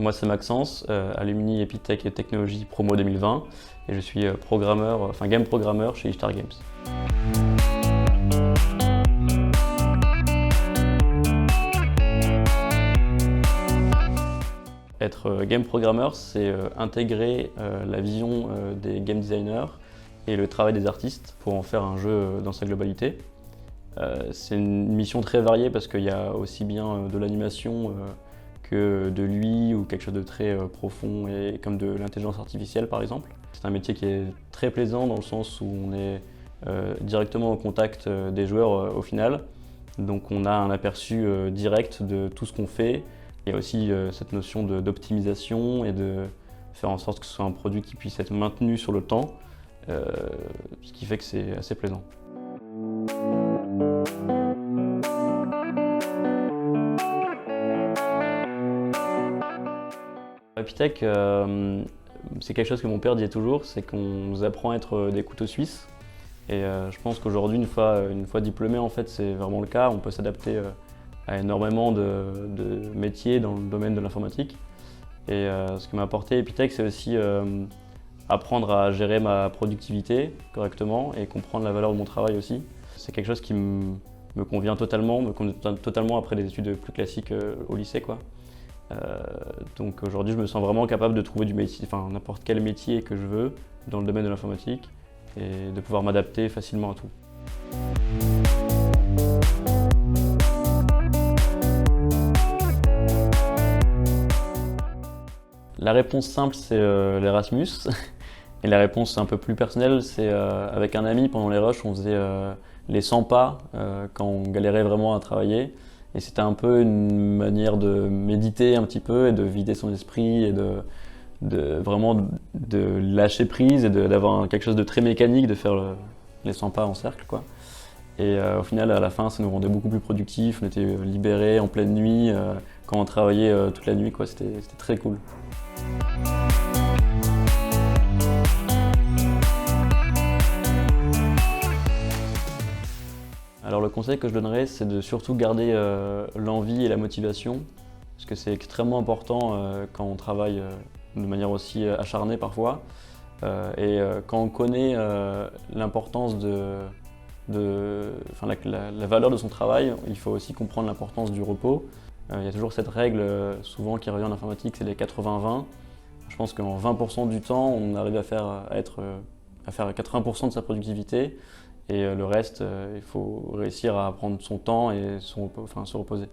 Moi c'est Maxence, Alumni Epitech et Technologie Promo 2020 et je suis programmeur, game programmeur chez Ishtar Games. Être game programmeur, c'est intégrer la vision des game designers et le travail des artistes pour en faire un jeu dans sa globalité. C'est une mission très variée parce qu'il y a aussi bien de l'animation que de l'UI ou quelque chose de très profond et comme de l'intelligence artificielle par exemple. C'est un métier qui est très plaisant dans le sens où on est directement au contact des joueurs au final. Donc on a un aperçu direct de tout ce qu'on fait. Il y a aussi cette notion d'optimisation et de faire en sorte que ce soit un produit qui puisse être maintenu sur le temps, ce qui fait que c'est assez plaisant. Epitech, c'est quelque chose que mon père disait toujours, c'est qu'on nous apprend à être des couteaux suisses. Et je pense qu'aujourd'hui, une fois diplômé, en fait, c'est vraiment le cas. On peut s'adapter à énormément de métiers dans le domaine de l'informatique. Et ce que m'a apporté Epitech, c'est aussi apprendre à gérer ma productivité correctement et comprendre la valeur de mon travail aussi. C'est quelque chose qui me convient totalement, après des études plus classiques au lycée, quoi. Donc aujourd'hui, je me sens vraiment capable de trouver du métier, n'importe quel métier que je veux dans le domaine de l'informatique et de pouvoir m'adapter facilement à tout. La réponse simple, c'est l'Erasmus. Et la réponse un peu plus personnelle, c'est avec un ami pendant les rushs, on faisait les 100 pas quand on galérait vraiment à travailler. Et c'était un peu une manière de méditer un petit peu et de vider son esprit et vraiment de lâcher prise et d'avoir quelque chose de très mécanique, de faire les 100 pas en cercle, quoi. Et au final, à la fin, ça nous rendait beaucoup plus productifs, on était libérés en pleine nuit, quand on travaillait toute la nuit, quoi. C'était très cool. Alors le conseil que je donnerais, c'est de surtout garder l'envie et la motivation, parce que c'est extrêmement important quand on travaille de manière aussi acharnée parfois. Quand on connaît l'importance la valeur de son travail, il faut aussi comprendre l'importance du repos. Il y a toujours cette règle souvent qui revient en informatique, c'est les 80-20. Je pense qu'en 20% du temps, on arrive à faire 80% de sa productivité. Et le reste, il faut réussir à prendre son temps et se reposer.